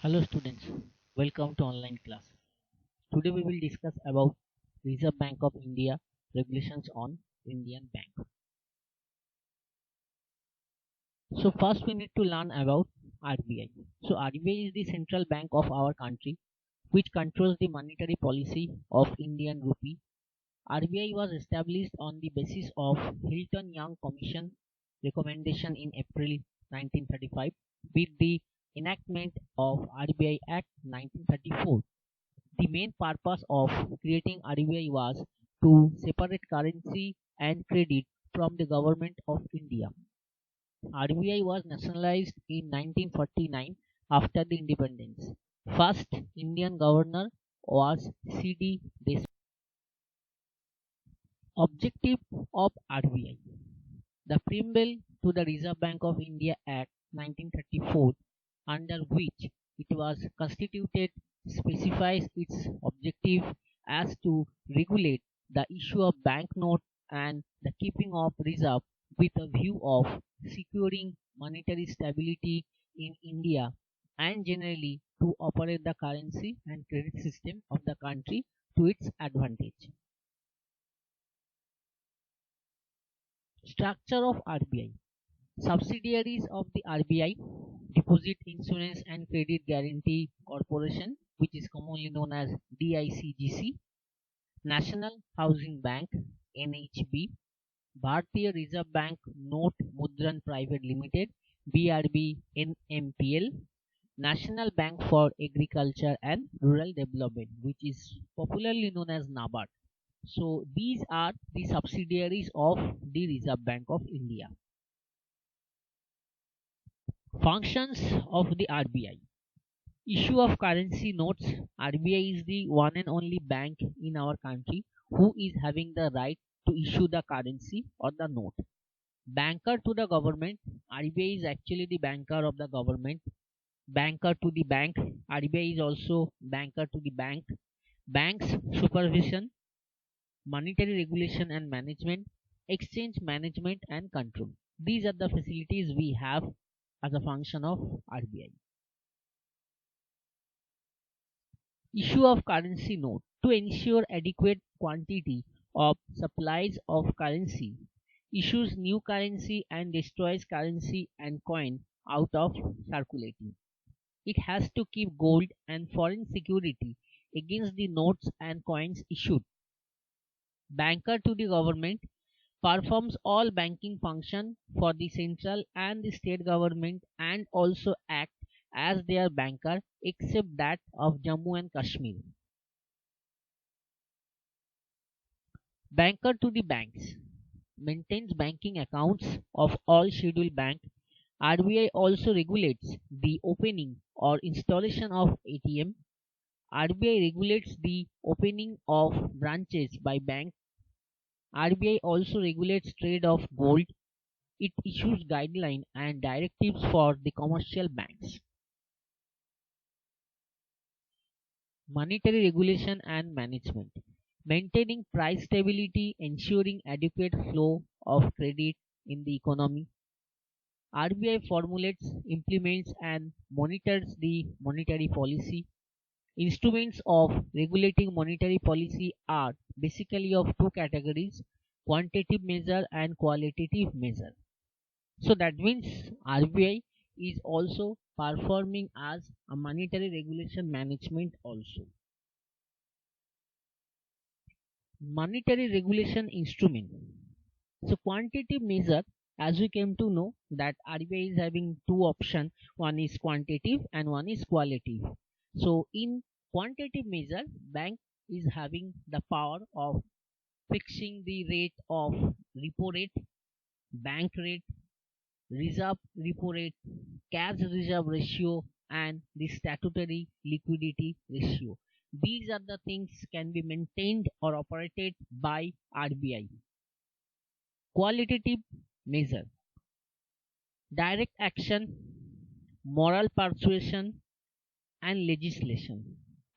Hello students, welcome to online class. Today we will discuss about Reserve Bank of India regulations on Indian Bank. So first we need to learn about RBI. So RBI is the central bank of our country which controls the monetary policy of Indian rupee. RBI was established on the basis of Hilton Young Commission recommendation in April 1935 with the enactment of RBI Act 1934. The main purpose of creating RBI was to separate currency and credit from the government of India. RBI was nationalized in 1949 after the independence. First Indian governor was C.D. Deshpande. Objective of RBI. The preamble to the Reserve Bank of India Act 1934, under which it was constituted, specifies its objective as to regulate the issue of banknote and the keeping of reserve with a view of securing monetary stability in India and generally to operate the currency and credit system of the country to its advantage. Structure of RBI. Subsidiaries of the RBI: Deposit Insurance and Credit Guarantee Corporation, which is commonly known as DICGC, National Housing Bank (NHB), Bharatiya Reserve Bank Note Mudran Private Limited (BRB NMPL), National Bank for Agriculture and Rural Development, which is popularly known as NABARD. So these are the subsidiaries of the Reserve Bank of India. Functions of the RBI. Issue of currency notes. RBI is the one and only bank in our country who is having the right to issue the currency or the note. Banker to the government. RBI is actually the banker of the government. Banker to the bank. RBI is also banker to the bank. Banks supervision, monetary regulation and management, exchange management and control. These are the facilities we have as a function of RBI. Issue of currency note. To ensure adequate quantity of supplies of currency, issues new currency and destroys currency and coin out of circulating. It has to keep gold and foreign security against the notes and coins issued. Banker to the government, performs all banking function for the central and the state government and also act as their banker except that of Jammu and Kashmir. Banker to the banks, maintains banking accounts of all scheduled bank. RBI also regulates the opening or installation of ATM. RBI regulates the opening of branches by bank. RBI also regulates trade of gold. It issues guidelines and directives for the commercial banks. Monetary regulation and management, maintaining price stability, ensuring adequate flow of credit in the economy. RBI formulates, implements, and monitors the monetary policy. Instruments of regulating monetary policy are basically of two categories: quantitative measure and qualitative measure. So that means RBI is also performing as a monetary regulation management also. Monetary regulation instrument. So quantitative measure, as we came to know that RBI is having two options, one is quantitative and one is qualitative. So in quantitative measure, bank is having the power of fixing the rate of repo rate, bank rate, reserve repo rate, cash reserve ratio, and the statutory liquidity ratio. These are the things can be maintained or operated by RBI. Qualitative measure, direct action, moral persuasion, and legislation,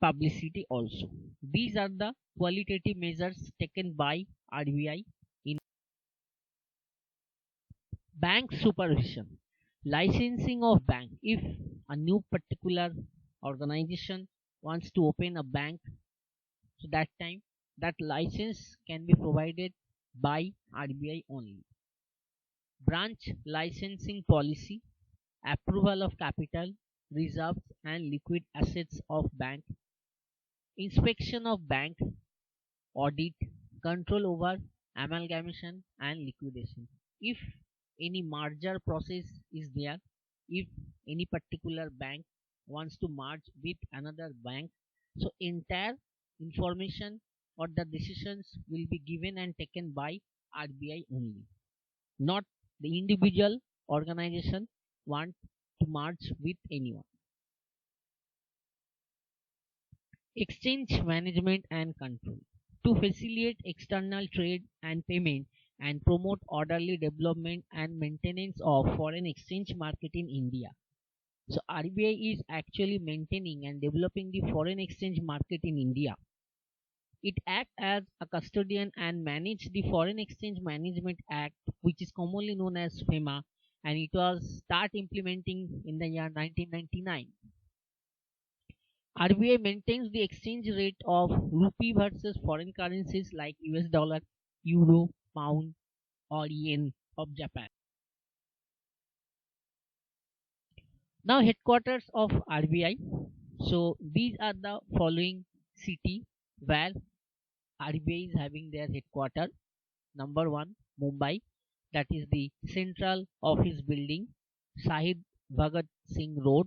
publicity also. These are the qualitative measures taken by RBI. In bank supervision, licensing of bank. If a new particular organization wants to open a bank, so that time that license can be provided by RBI only. Branch licensing policy, approval of capital, reserves and liquid assets of bank, inspection of bank, audit, control over amalgamation and liquidation. If any merger process is there, if any particular bank wants to merge with another bank, so entire information or the decisions will be given and taken by RBI only, not the individual organization want to merge with anyone. Exchange management and control. To facilitate external trade and payment and promote orderly development and maintenance of foreign exchange market in India. So RBI is actually maintaining and developing the foreign exchange market in India. It acts as a custodian and manage the Foreign Exchange Management Act, which is commonly known as FEMA, and it was start implementing in the year 1999. RBI maintains the exchange rate of rupee versus foreign currencies like US dollar, euro, pound, or yen of Japan. Now headquarters of RBI. So these are the following city where RBI is having their headquarters. Number one, Mumbai, that is the Central Office Building, Shahid Bhagat Singh Road,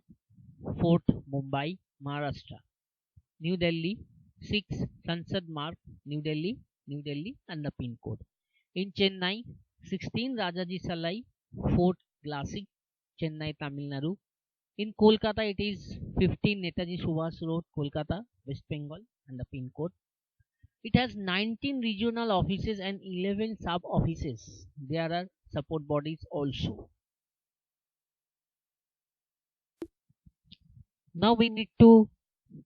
Fort Mumbai, Maharashtra. New Delhi, 6 Sansad Marg, New Delhi, and the pin code. In Chennai, 16 Rajaji Salai, Fort Glassy, Chennai, Tamil Nadu. In Kolkata, it is 15 Netaji Subhas Road, Kolkata, West Bengal, and the pin code. It has 19 regional offices and 11 sub offices. There are support bodies also. Now we need to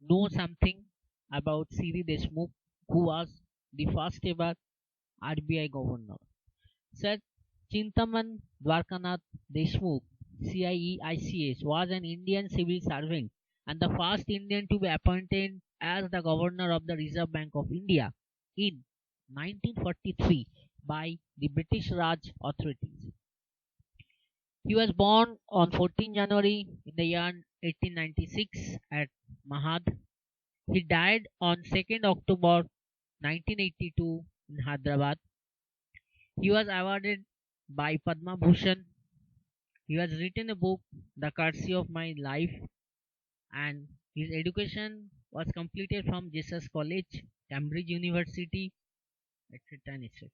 know something about C.D. Deshmukh, who was the first ever RBI governor. Sir Chintaman Dwarkanath Deshmukh, CIEICS, was an Indian civil servant and the first Indian to be appointed as the governor of the Reserve Bank of India in 1943 by the British Raj authorities. He was born on 14 January in the year 1896 at Mahad. He died on 2nd October 1982 in Hyderabad. He was awarded by Padma Bhushan. He has written a book, The Courtesy of My Life, and his education was completed from Jesus College, Cambridge University, etc. etc.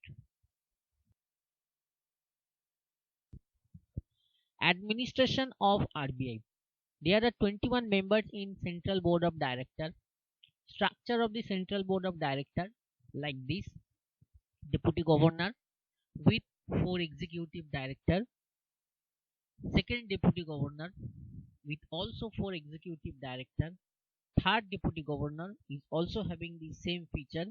Administration of RBI. There are 21 members in Central Board of Directors. Structure of the Central Board of Directors like this: Deputy Governor with 4 Executive Directors, second Deputy Governor with also 4 Executive Directors, third Deputy Governor is also having the same feature,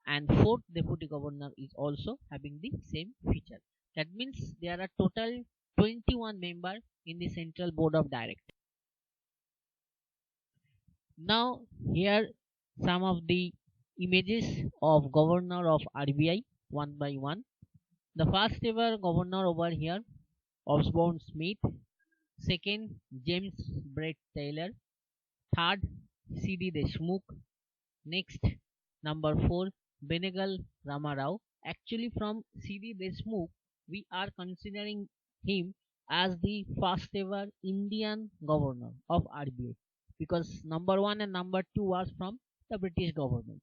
and fourth Deputy Governor is also having the same feature. That means there are total 21 members in the Central Board of Directors. Now here some of the images of Governor of RBI one by one. The first ever governor over here, Osborne Smith. Second, James Brett Taylor. Third, C.D. Deshmukh. Next, number 4, Benegal Ramarao. Actually, from C.D. Deshmukh, we are considering him as the first ever Indian governor of RBI, because number 1 and number 2 was from the British government.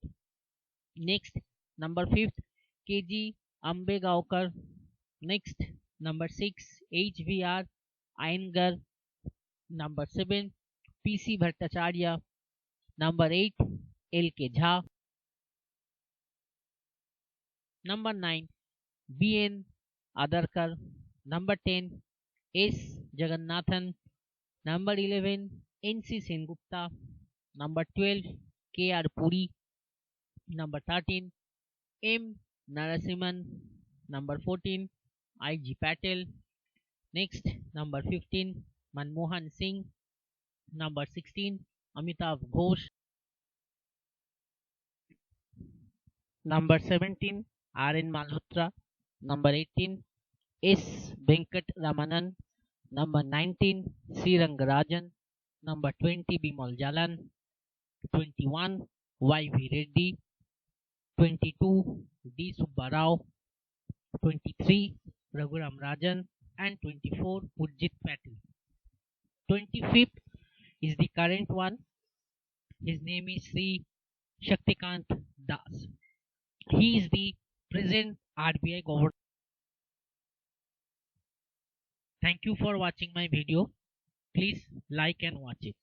Next, number 5th, K.G. Ambegaonkar. Next, number 6, H.V.R. Iyengar. Number 7, P.C. Bhattacharya. Number 8, L.K. Jha. Number 9, B.N. Adarkar. Number 10, S. Jagannathan. Number 11, N.C. Sengupta. Number 12, K.R. Puri. Number 13, M. Narasimhan. Number 14, I.G. Patel. Next, number 15, Manmohan Singh. Number 16, Amitav Ghosh. Number 17, R.N. Malhotra. Number 18, S. Venkat Ramanan. Number 19, C. Rangarajan. Number 20, Bimal Jalan. 21, Y.V. Reddy. 22, D. Subbarao. 23, Raghuram Rajan. And 24, Urjit Patil. 25th is the current one. His name is Sri Shaktikant Das. He is the present RBI governor. Thank you for watching my video. Please like and watch it.